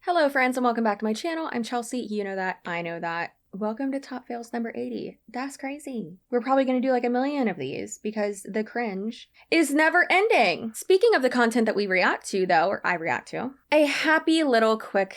Hello friends and welcome back to my channel. I'm Chelsea. You know that. I know that. Welcome to Top Fails number 80. That's crazy. We're probably going to do like a million of these because the cringe is never ending. Speaking of the content that we react to though, or I react to, a happy little quick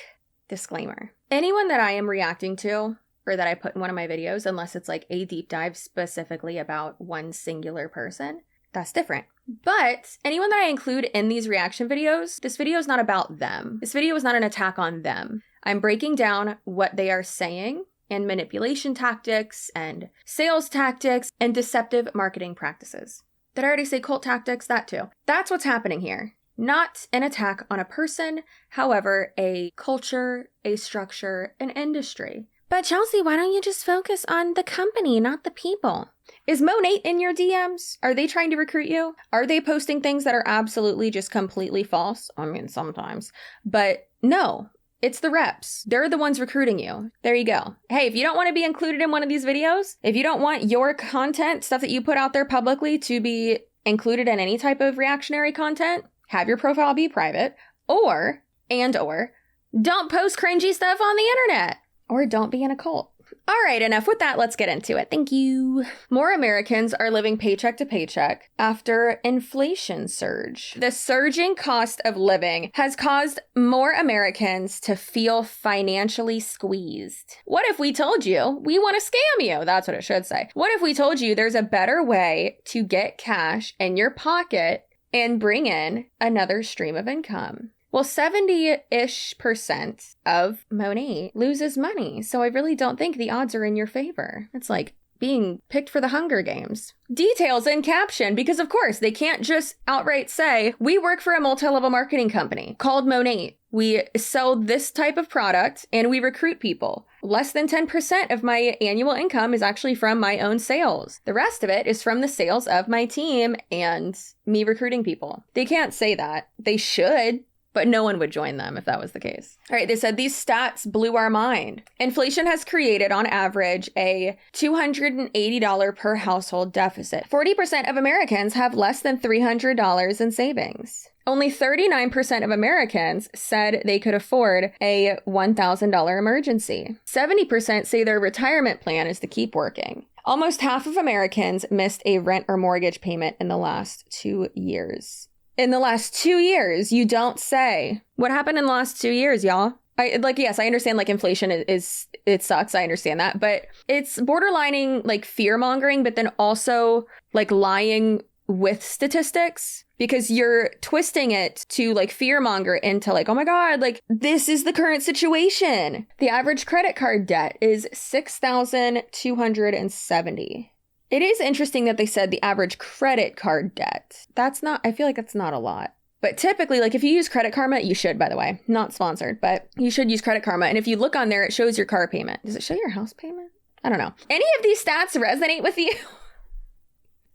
disclaimer. Anyone that I am reacting to or that I put in one of my videos, unless it's like a deep dive specifically about one singular person, that's different. But anyone that I include in these reaction videos, this video is not about them. This video is not an attack on them. I'm breaking down what they are saying and manipulation tactics and sales tactics and deceptive marketing practices. Did I already say cult tactics? That too. That's what's happening here. Not an attack on a person, however, a culture, a structure, an industry. But Chelsea, why don't you just focus on the company, not the people? Is Monate in your DMs? Are they trying to recruit you? Are they posting things that are absolutely just completely false? I mean, sometimes. But no, it's the reps. They're the ones recruiting you. There you go. Hey, if you don't want to be included in one of these videos, if you don't want your content, stuff that you put out there publicly to be included in any type of reactionary content, have your profile be private, or don't post cringy stuff on the internet, or don't be in a cult. All right, enough with that. Let's get into it. Thank you. More Americans are living paycheck to paycheck after inflation surge. The surging cost of living has caused more Americans to feel financially squeezed. What if we told you we want to scam you? That's what it should say. What if we told you there's a better way to get cash in your pocket and bring in another stream of income? Well, 70-ish% of Monate loses money, so I really don't think the odds are in your favor. It's like being picked for the Hunger Games. Details in caption, because of course they can't just outright say, we work for a multi-level marketing company called Monate. We sell this type of product and we recruit people. Less than 10% of my annual income is actually from my own sales. The rest of it is from the sales of my team and me recruiting people. They can't say that. They should. But no one would join them if that was the case. All right, they said these stats blew our mind. Inflation has created, on average, a $280 per household deficit. 40% of Americans have less than $300 in savings. Only 39% of Americans said they could afford a $1,000 emergency. 70% say their retirement plan is to keep working. Almost half of Americans missed a rent or mortgage payment in the last 2 years. In the last 2 years, you don't say. What happened in the last 2 years, y'all? Yes, I understand, inflation is it sucks. I understand that. But it's borderlining, fear-mongering, but then also, lying with statistics. Because you're twisting it to, fear-monger into, oh my God, this is the current situation. The average credit card debt is $6,270. It is interesting that they said the average credit card debt. I feel like that's not a lot. But typically, if you use Credit Karma, you should, by the way, not sponsored, but you should use Credit Karma. And if you look on there, it shows your car payment. Does it show your house payment? I don't know. Any of these stats resonate with you?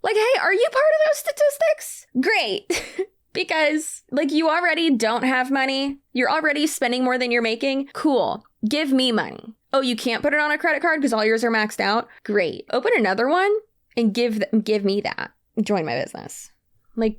Hey, are you part of those statistics? Great. Because, you already don't have money. You're already spending more than you're making. Cool. Give me money. Oh, you can't put it on a credit card because all yours are maxed out? Great. Open another one and give me that. Join my business.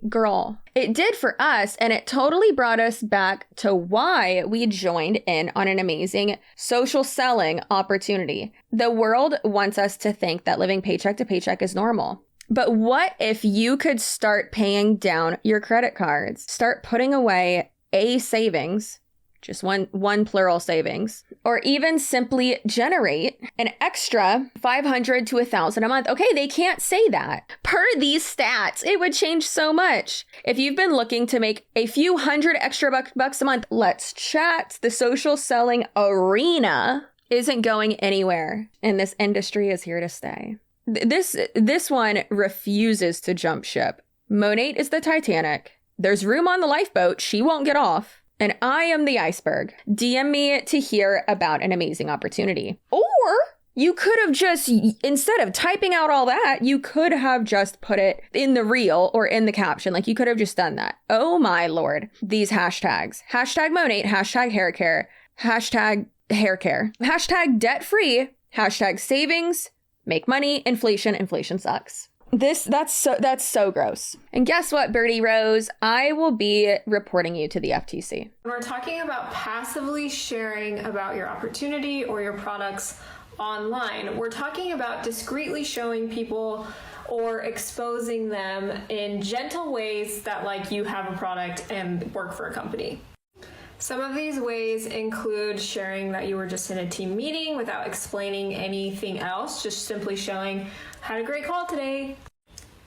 Girl. It did for us, and it totally brought us back to why we joined in on an amazing social selling opportunity. The world wants us to think that living paycheck to paycheck is normal. But what if you could start paying down your credit cards? Start putting away a savings, just one plural savings, or even simply generate an extra $500 to $1,000 a month. Okay, they can't say that. Per these stats, it would change so much. If you've been looking to make a few hundred extra bucks a month, let's chat. The social selling arena isn't going anywhere, and this industry is here to stay. This one refuses to jump ship. Monate is the Titanic. There's room on the lifeboat. She won't get off. And I am the iceberg. DM me to hear about an amazing opportunity. Or you could have just, instead of typing out all that, you could have just put it in the reel or in the caption. You could have just done that. Oh my Lord. These hashtags. Hashtag Monate, hashtag hair care, hashtag hair care, hashtag debt free, hashtag savings, make money, inflation sucks. That's so gross. And guess what, Birdie Rose? I will be reporting you to the FTC. We're talking about passively sharing about your opportunity or your products online. We're talking about discreetly showing people or exposing them in gentle ways that like you have a product and work for a company. Some of these ways include sharing that you were just in a team meeting without explaining anything else, just simply showing, had a great call today.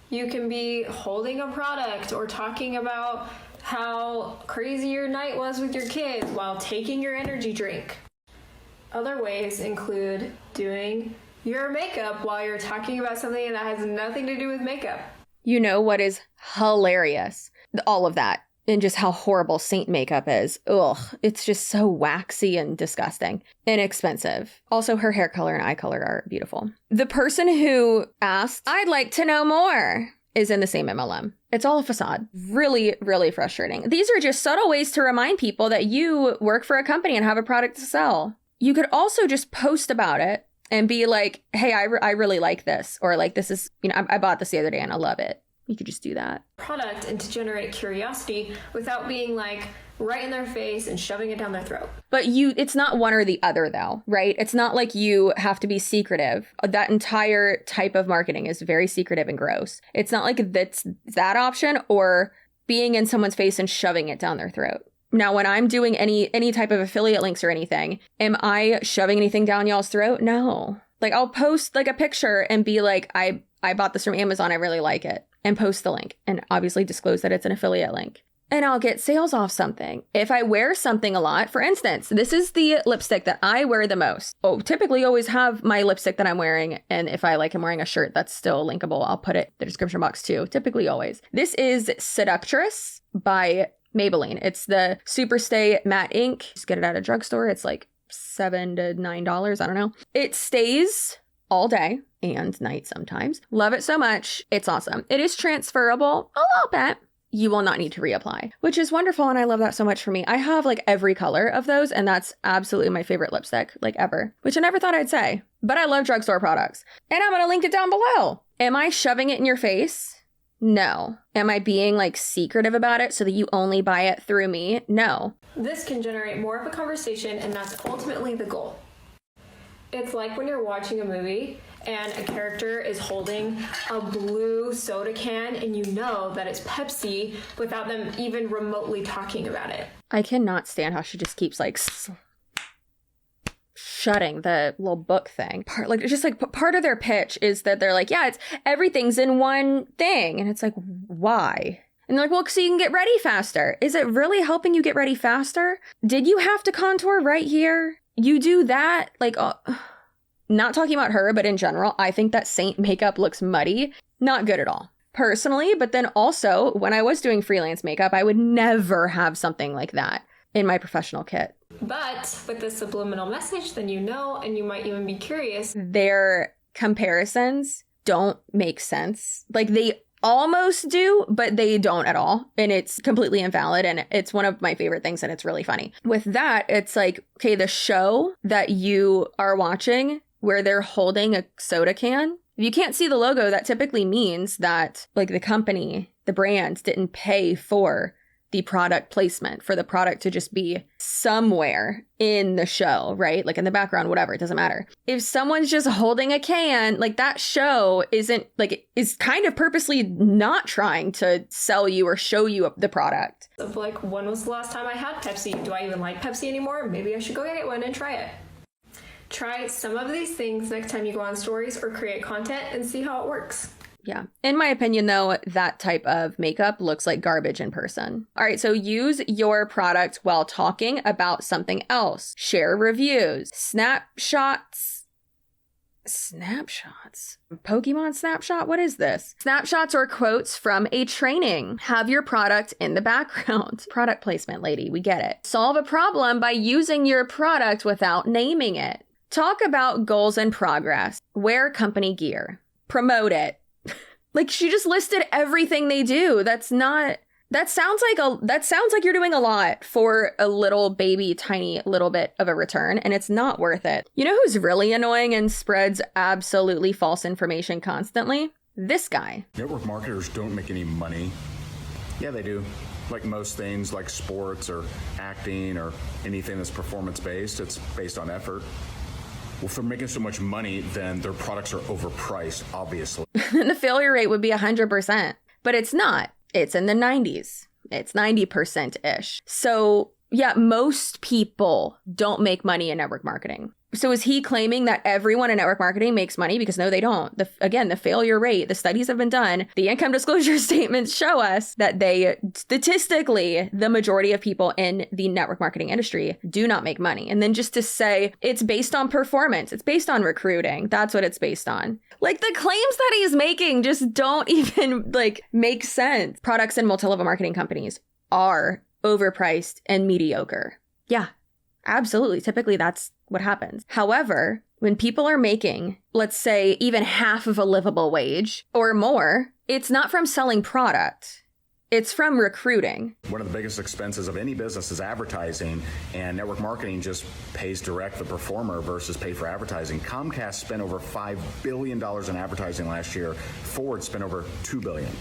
You can be holding a product or talking about how crazy your night was with your kids while taking your energy drink. Other ways include doing your makeup while you're talking about something that has nothing to do with makeup. You know what is hilarious? All of that. And just how horrible Saint makeup is. Ugh, it's just so waxy and disgusting. Inexpensive. Also, her hair color and eye color are beautiful. The person who asked, I'd like to know more, is in the same MLM. It's all a facade. Really, really frustrating. These are just subtle ways to remind people that you work for a company and have a product to sell. You could also just post about it and be like, hey, I really like this. Or like, this is, I bought this the other day and I love it. You could just do that. Product and to generate curiosity without being like right in their face and shoving it down their throat. But it's not one or the other though, right? It's not like you have to be secretive. That entire type of marketing is very secretive and gross. It's not like that's that option or being in someone's face and shoving it down their throat. Now, when I'm doing any type of affiliate links or anything, am I shoving anything down y'all's throat? No. Like I'll post like a picture and be like, I bought this from Amazon. I really like it. And post the link and obviously disclose that it's an affiliate link. And I'll get sales off something. If I wear something a lot, for instance, this is the lipstick that I wear the most. Oh, typically always have my lipstick that I'm wearing. And if I am wearing a shirt that's still linkable, I'll put it in the description box too. Typically always. This is Seductress by Maybelline. It's the Super Stay Matte Ink. Just get it at a drugstore. It's like $7 to $9. I don't know. It stays all day and night sometimes. Love it so much. It's awesome. It is transferable a little bit. You will not need to reapply, which is wonderful. And I love that so much for me. I have like every color of those. And that's absolutely my favorite lipstick like ever, which I never thought I'd say, but I love drugstore products and I'm going to link it down below. Am I shoving it in your face? No. Am I being like secretive about it so that you only buy it through me? No. This can generate more of a conversation and that's ultimately the goal. It's like when you're watching a movie and a character is holding a blue soda can and you know that it's Pepsi without them even remotely talking about it. I cannot stand how she just keeps like shutting the little book thing. Part of their pitch is that they're like, yeah, everything's in one thing. And it's like, why? And they're like, well, so you can get ready faster. Is it really helping you get ready faster? Did you have to contour right here? You do that, like, not talking about her, but in general, I think that Saint makeup looks muddy. Not good at all, personally. But then also, when I was doing freelance makeup, I would never have something like that in my professional kit. But with the subliminal message, then you know, and you might even be curious. Their comparisons don't make sense. Like, they almost do, but they don't at all. And it's completely invalid. And it's one of my favorite things. And it's really funny. With that, it's like, okay, the show that you are watching where they're holding a soda can, if you can't see the logo, that typically means that like the company, the brand didn't pay for the product placement, for the product to just be somewhere in the show, right? Like in the background, whatever, it doesn't matter. If someone's just holding a can, like that show is kind of purposely not trying to sell you or show you the product. Of like, when was the last time I had Pepsi? Do I even like Pepsi anymore? Maybe I should go get one and try it. Try some of these things next time you go on stories or create content and see how it works. Yeah. In my opinion, though, that type of makeup looks like garbage in person. All right. So use your product while talking about something else. Share reviews. Snapshots. Pokemon snapshot? What is this? Snapshots or quotes from a training. Have your product in the background. Product placement, lady. We get it. Solve a problem by using your product without naming it. Talk about goals and progress. Wear company gear. Promote it. Like, she just listed everything they do. That sounds like you're doing a lot for a little baby, tiny little bit of a return, and it's not worth it. You know who's really annoying and spreads absolutely false information constantly? this guy. Network marketers don't make any money. Yeah, they do. Like most things, like sports or acting or anything that's performance-based, it's based on effort. Well, if they're making so much money, then their products are overpriced, obviously. The failure rate would be 100%, but it's not. It's in the 90s. It's 90%-ish. So yeah, most people don't make money in network marketing. So is he claiming that everyone in network marketing makes money? Because no, they don't. Again, the failure rate, the studies have been done. The income disclosure statements show us that statistically, the majority of people in the network marketing industry do not make money. And then just to say it's based on performance, it's based on recruiting. That's what it's based on. Like the claims that he's making just don't even make sense. Products in multi-level marketing companies are overpriced and mediocre. Yeah, absolutely. Typically, that's what happens. However, when people are making, let's say, even half of a livable wage or more, it's not from selling product. It's from recruiting. One of the biggest expenses of any business is advertising, and network marketing just pays direct the performer versus pay for advertising. Comcast spent over $5 billion in advertising last year. Ford spent over $2 billion.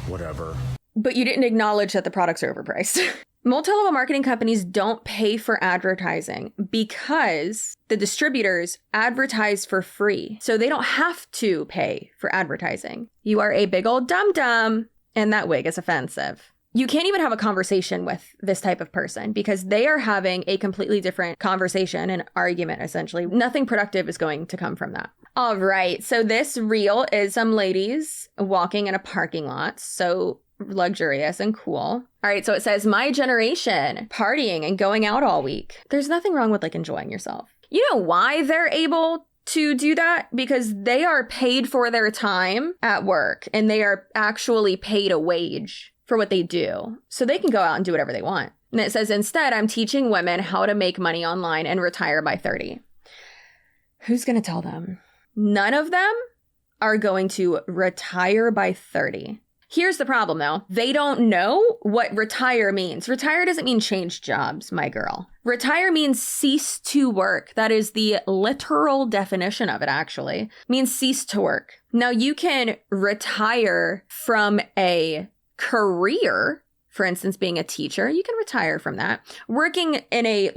Whatever. But you didn't acknowledge that the products are overpriced. Multi-level marketing companies don't pay for advertising because the distributors advertise for free. So they don't have to pay for advertising. You are a big old dum-dum, and that wig is offensive. You can't even have a conversation with this type of person because they are having a completely different conversation and argument, essentially. Nothing productive is going to come from that. All right, so this reel is some ladies walking in a parking lot. So luxurious and cool. All right, so it says, my generation, partying and going out all week. There's nothing wrong with enjoying yourself. You know why they're able to do that? Because they are paid for their time at work and they are actually paid a wage for what they do. So they can go out and do whatever they want. And it says, instead, I'm teaching women how to make money online and retire by 30. Who's going to tell them? None of them are going to retire by 30. Here's the problem, though. They don't know what retire means. Retire doesn't mean change jobs, my girl. Retire means cease to work. That is the literal definition of it, actually. It means cease to work. Now, you can retire from a career, for instance, being a teacher. You can retire from that. Working in a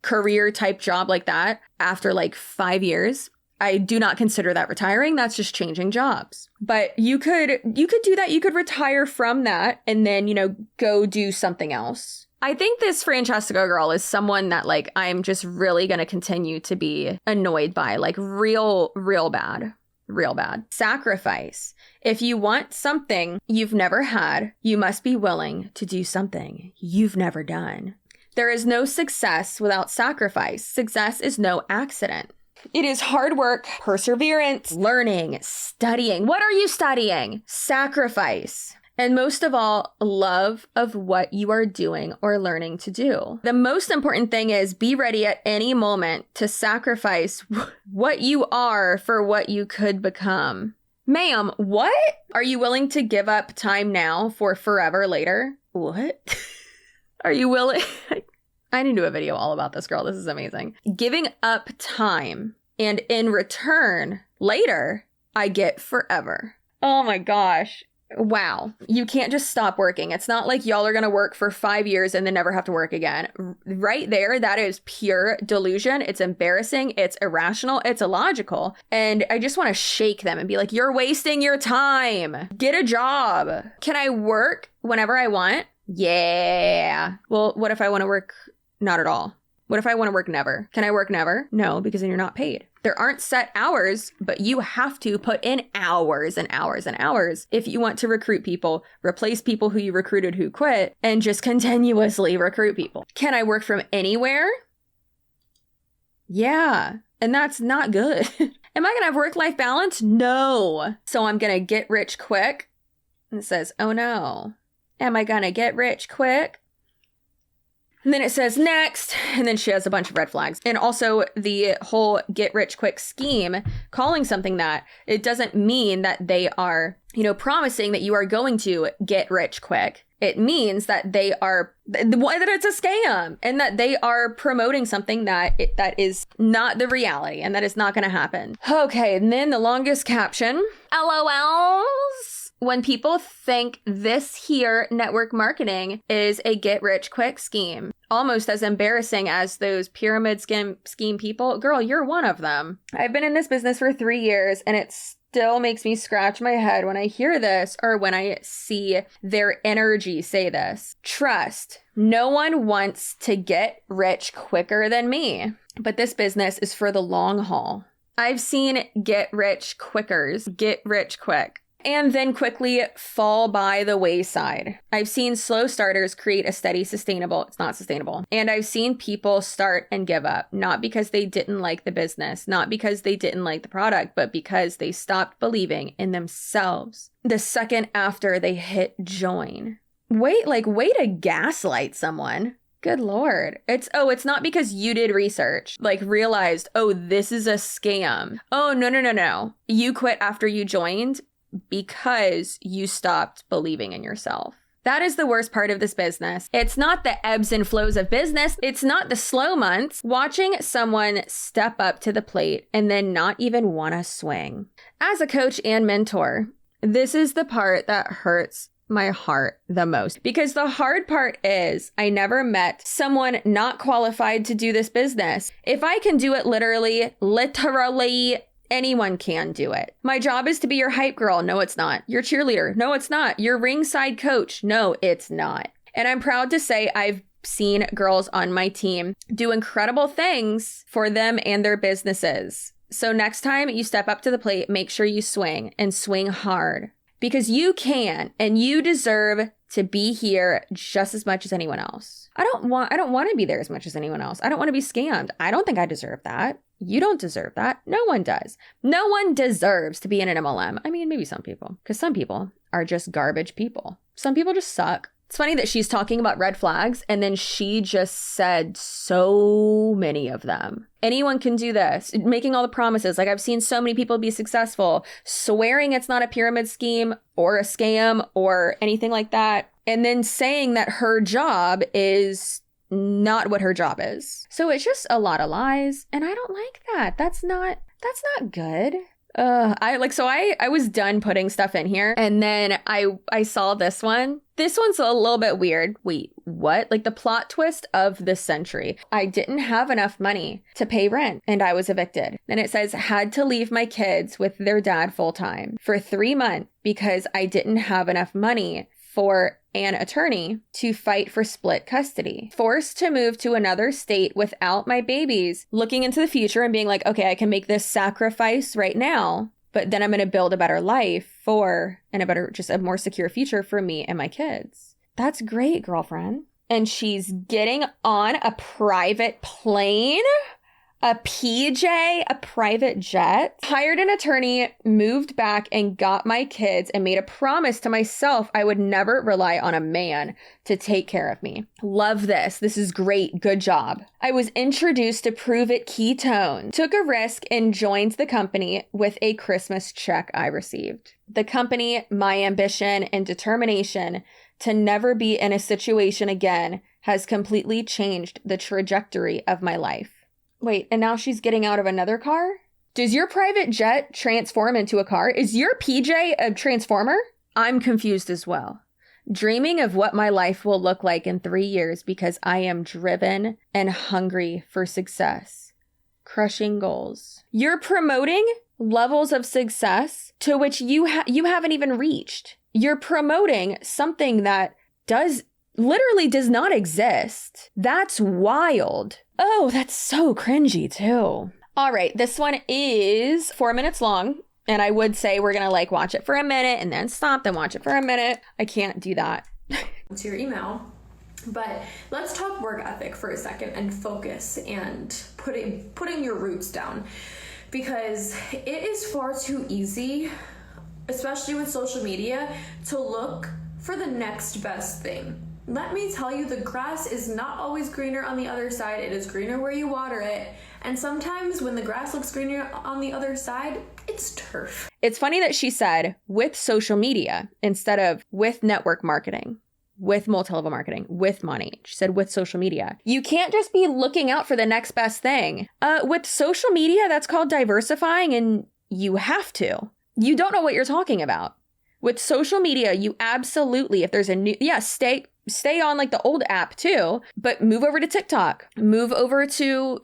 career type job like that after 5 years, I do not consider that retiring. That's just changing jobs. But you could do that. You could retire from that and then, go do something else. I think this Francesca girl is someone that I'm just really going to continue to be annoyed by, real bad. Real bad. Sacrifice. If you want something you've never had, you must be willing to do something you've never done. There is no success without sacrifice. Success is no accident. It is hard work, perseverance, learning, studying. What are you studying? Sacrifice. And most of all, love of what you are doing or learning to do. The most important thing is be ready at any moment to sacrifice what you are for what you could become. Ma'am, what? Are you willing to give up time now for forever later? What? Are you willing? I need to do a video all about this girl. This is amazing. Giving up time, and in return, later, I get forever. Oh my gosh. Wow. You can't just stop working. It's not like y'all are going to work for 5 years and then never have to work again. Right there, that is pure delusion. It's embarrassing. It's irrational. It's illogical. And I just want to shake them and be like, you're wasting your time. Get a job. Can I work whenever I want? Yeah. Well, what if I want to work not at all? What if I want to work never? Can I work never? No, because then you're not paid. There aren't set hours, but you have to put in hours and hours and hours if you want to recruit people, replace people who you recruited who quit, and just continuously recruit people. Can I work from anywhere? Yeah, and that's not good. Am I going to have work-life balance? No. So I'm going to get rich quick. And it says, oh no. Am I going to get rich quick? And then it says next, and then she has a bunch of red flags. And also the whole get rich quick scheme, calling something that, it doesn't mean that they are promising that you are going to get rich quick. It means that that it's a scam and that they are promoting something that is not the reality and that is not going to happen. Okay, and then the longest caption, LOLs. When people think this here network marketing is a get rich quick scheme, almost as embarrassing as those pyramid scheme people, girl, you're one of them. I've been in this business for 3 years and it still makes me scratch my head when I hear this or when I see their energy say this. Trust, no one wants to get rich quicker than me, but this business is for the long haul. I've seen get rich quickers get rich quick and then quickly fall by the wayside. I've seen slow starters create a steady, sustainable. It's not sustainable. And I've seen people start and give up, not because they didn't like the business, not because they didn't like the product, but because they stopped believing in themselves the second after they hit join. Way to gaslight someone. Good Lord. It's not because you did research, realized, this is a scam. Oh, no. You quit after you joined because you stopped believing in yourself. That is the worst part of this business. It's not the ebbs and flows of business. It's not the slow months. Watching someone step up to the plate and then not even want to swing. As a coach and mentor, this is the part that hurts my heart the most, because the hard part is I never met someone not qualified to do this business. If I can do it literally, anyone can do it. My job is to be your hype girl. No, it's not. Your cheerleader. No, it's not. Your ringside coach. No, it's not. And I'm proud to say I've seen girls on my team do incredible things for them and their businesses. So next time you step up to the plate, make sure you swing and swing hard, because you can and you deserve to be here just as much as anyone else. I don't want to be there as much as anyone else. I don't want to be scammed. I don't think I deserve that. You don't deserve that. No one does. No one deserves to be in an MLM. I mean, maybe some people, because some people are just garbage people. Some people just suck. It's funny that she's talking about red flags and then she just said so many of them. Anyone can do this, making all the promises. I've seen so many people be successful, swearing it's not a pyramid scheme or a scam or anything like that, and then saying that her job is not what her job is. So it's just a lot of lies, and I don't like that. That's not good. I was done putting stuff in here, and then I saw this one. This one's a little bit weird. Wait, what? The plot twist of the century. I didn't have enough money to pay rent, and I was evicted. And it says, had to leave my kids with their dad full time for 3 months because I didn't have enough money for an attorney to fight for split custody. Forced to move to another state without my babies, looking into the future and being like, okay, I can make this sacrifice right now, but then I'm going to build a better life just a more secure future for me and my kids. That's great, girlfriend. And she's getting on a private plane? A PJ, a private jet, hired an attorney, moved back and got my kids and made a promise to myself I would never rely on a man to take care of me. Love this. This is great. Good job. I was introduced to Prove It Ketone, took a risk and joined the company with a Christmas check I received. The company, my ambition and determination to never be in a situation again has completely changed the trajectory of my life. Wait, and now she's getting out of another car? Does your private jet transform into a car? Is your PJ a transformer? I'm confused as well. Dreaming of what my life will look like in 3 years because I am driven and hungry for success. Crushing goals. You're promoting levels of success to which you haven't even reached. You're promoting something that literally does not exist. That's wild. Oh, that's so cringy too. All right, this one is 4 minutes long, and I would say we're gonna watch it for a minute and then stop, then watch it for a minute. I can't do that. To your email, but let's talk work ethic for a second and focus and putting your roots down, because it is far too easy, especially with social media, to look for the next best thing. Let me tell you, the grass is not always greener on the other side. It is greener where you water it. And sometimes when the grass looks greener on the other side, it's turf. It's funny that she said with social media instead of with network marketing, with multi-level marketing, with money. She said with social media. You can't just be looking out for the next best thing. With social media, that's called diversifying, and you have to. You don't know what you're talking about. With social media, you absolutely, if there's a new, stay on like the old app too, but move over to TikTok, move over to,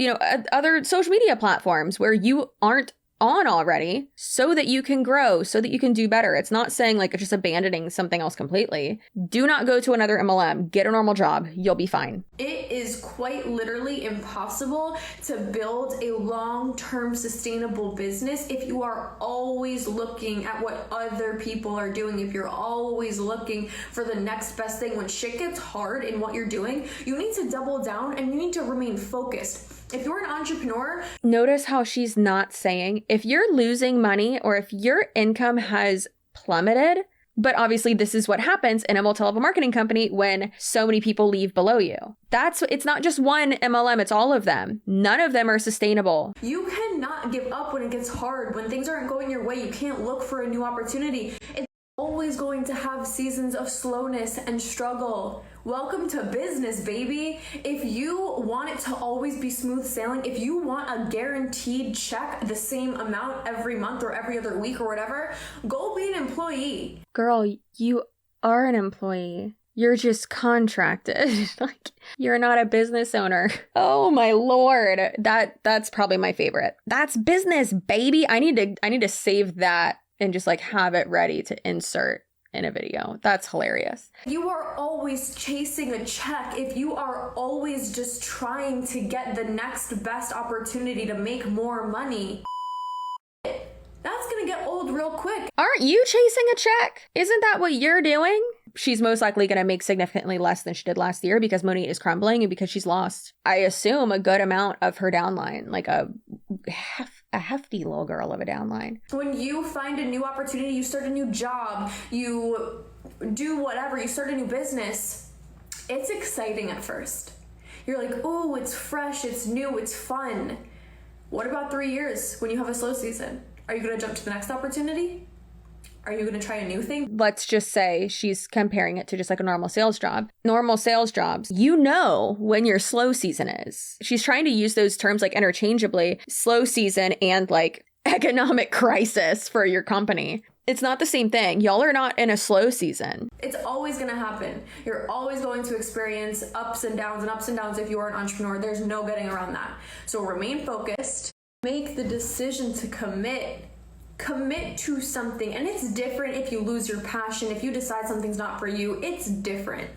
other social media platforms where you aren't on already so that you can grow, so that you can do better. It's not saying like just abandoning something else completely. Do not go to another MLM. Get a normal job. You'll be fine. It is quite literally impossible to build a long-term sustainable business if you are always looking at what other people are doing. If you're always looking for the next best thing. When shit gets hard in what you're doing, you need to double down and you need to remain focused. If you're an entrepreneur, notice how she's not saying if you're losing money or if your income has plummeted, but obviously this is what happens in a multi-level marketing company when so many people leave below you. It's not just one MLM, it's all of them. None of them are sustainable. You cannot give up when it gets hard. When things aren't going your way, you can't look for a new opportunity. It's always going to have seasons of slowness and struggle. Welcome to business, baby. If you want it to always be smooth sailing, if you want a guaranteed check, the same amount every month or every other week or whatever, go be an employee. Girl, you are an employee. You're just contracted. Like, you're not a business owner. Oh my Lord. That's probably my favorite. That's business, baby. I need to save that and just like have it ready to insert in a video. That's hilarious. You are always chasing a check. If you are always just trying to get the next best opportunity to make more money, that's gonna get old real quick. Aren't you chasing a check? Isn't that what you're doing? She's most likely going to make significantly less than she did last year because money is crumbling and because she's lost, I assume, a good amount of her downline, like a hefty little girl of a downline. When you find a new opportunity, you start a new job, you do whatever, you start a new business, it's exciting at first. You're like, oh, it's fresh, it's new, it's fun. What about 3 years when you have a slow season? Are you going to jump to the next opportunity? Are you going to try a new thing? Let's just say she's comparing it to just like a normal sales job. Normal sales jobs, you know when your slow season is. She's trying to use those terms like interchangeably, slow season and like economic crisis for your company. It's not the same thing. Y'all are not in a slow season. It's always going to happen. You're always going to experience ups and downs if you are an entrepreneur. There's no getting around that. So remain focused. Make the decision to commit to something. And it's different if you lose your passion. If you decide something's not for you, it's different.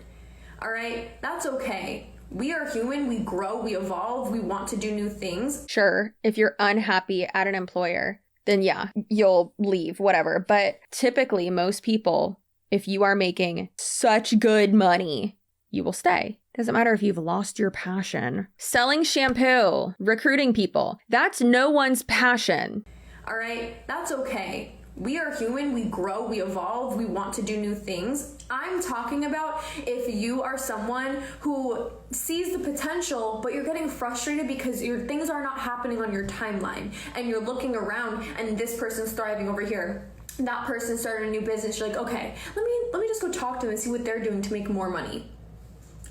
All right? That's okay. We are human. We grow. We evolve. We want to do new things. Sure. If you're unhappy at an employer, then yeah, you'll leave, whatever. But typically, most people, if you are making such good money, you will stay. Doesn't matter if you've lost your passion. Selling shampoo, recruiting people, that's no one's passion. All right, that's okay. We are human, we grow, we evolve, we want to do new things. I'm talking about if you are someone who sees the potential, but you're getting frustrated because your things are not happening on your timeline, and you're looking around and this person's thriving over here. That person started a new business. You're like, okay, let me just go talk to them and see what they're doing to make more money.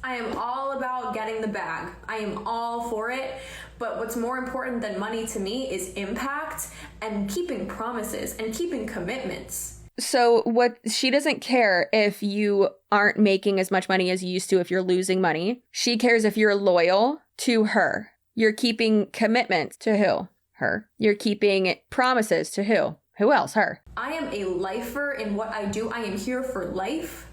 I am all about getting the bag. I am all for it. But what's more important than money to me is impact and keeping promises and keeping commitments. So what she doesn't care if you aren't making as much money as you used to, if you're losing money. She cares if you're loyal to her. You're keeping commitments to who? Her. You're keeping promises to who? Who else? Her. I am a lifer in what I do. I am here for life.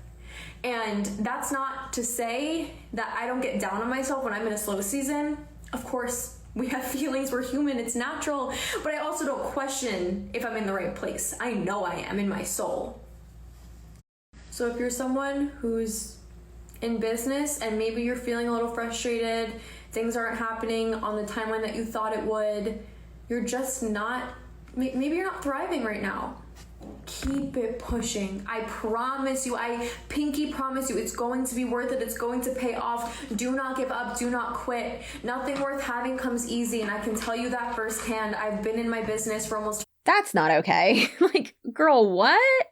And that's not to say that I don't get down on myself when I'm in a slow season. Of course, we have feelings. We're human. It's natural. But I also don't question if I'm in the right place. I know I am in my soul. So if you're someone who's in business and maybe you're feeling a little frustrated, things aren't happening on the timeline that you thought it would, you're just not, maybe you're not thriving right now. Keep it pushing. I promise you, I pinky promise you, it's going to be worth it. It's going to pay off. Do not give up. Do not quit. Nothing worth having comes easy, and I can tell you that firsthand. I've been in my business for almost That's not okay. Like, girl, what?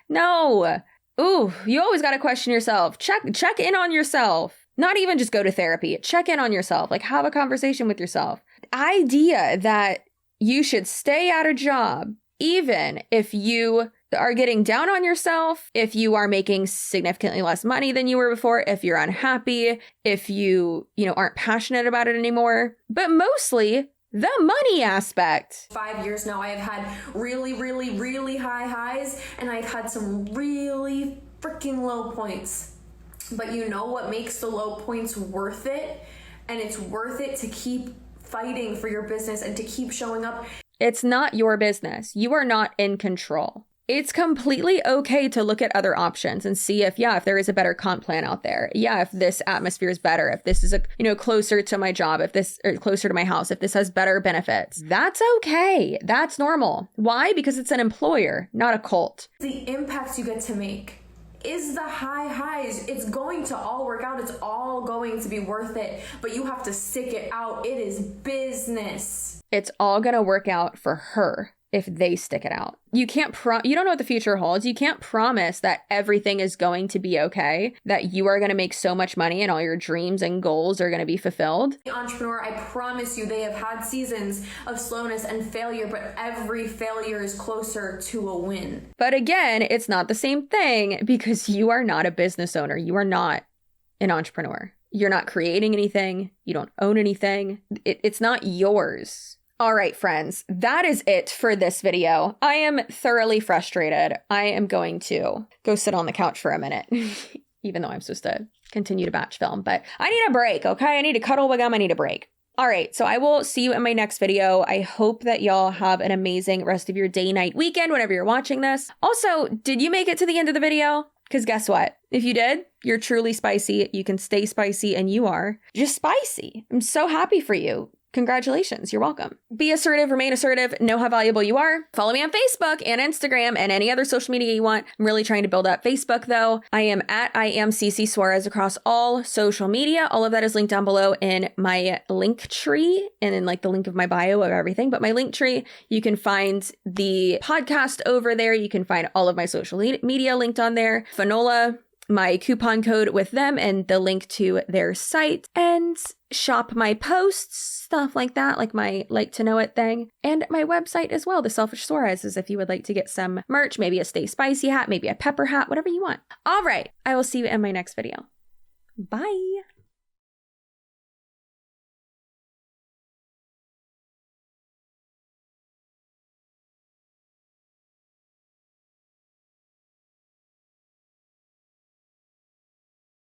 No. Ooh, you always got to question yourself. Check in on yourself. Not even just go to therapy. Check in on yourself. Like, have a conversation with yourself. The idea that you should stay at a job, even if you are getting down on yourself, if you are making significantly less money than you were before, if you're unhappy, if you aren't passionate about it anymore, but mostly the money aspect. 5 years now, I have had really, really, really high highs, and I've had some really freaking low points. But you know what makes the low points worth it? And it's worth it to keep fighting for your business and to keep showing up. It's not your business. You are not in control. It's completely okay to look at other options and see if there is a better comp plan out there. Yeah, if this atmosphere is better, if this is closer to my job, if this or closer to my house, if this has better benefits. That's okay. That's normal. Why? Because it's an employer, not a cult. The impacts you get to make is the high highs. It's going to all work out. It's all going to be worth it, but you have to stick it out. It is business. It's all going to work out for her if they stick it out. You can't you don't know what the future holds. You can't promise that everything is going to be okay, that you are going to make so much money and all your dreams and goals are going to be fulfilled. The entrepreneur, I promise you, they have had seasons of slowness and failure, but every failure is closer to a win. But again, it's not the same thing because you are not a business owner. You are not an entrepreneur. You're not creating anything. You don't own anything. It's not yours. All right, friends, that is it for this video. I am thoroughly frustrated. I am going to go sit on the couch for a minute, even though I'm supposed to continue to batch film, but I need a break, okay? I need to cuddle with gum. I need a break. All right, so I will see you in my next video. I hope that y'all have an amazing rest of your day, night, weekend, whenever you're watching this. Also, did you make it to the end of the video? Because guess what? If you did, you're truly spicy. You can stay spicy, and you are just spicy. I'm so happy for you. Congratulations. You're welcome. Be assertive, remain assertive, know how valuable you are. Follow me on Facebook and Instagram and any other social media you want. I'm really trying to build up Facebook though. I am at CCsuarez across all social media. All of that is linked down below in my link tree and in like the link of my bio of everything. But my link tree, you can find the podcast over there. You can find all of my social media linked on there. Fanola, my coupon code with them and the link to their site, and shop my posts, stuff like that, like my like to know it thing, and my website as well, the Selfish Suarez, is if you would like to get some merch, maybe a Stay Spicy hat, maybe a pepper hat, whatever you want. All right, I will see you in my next video. Bye.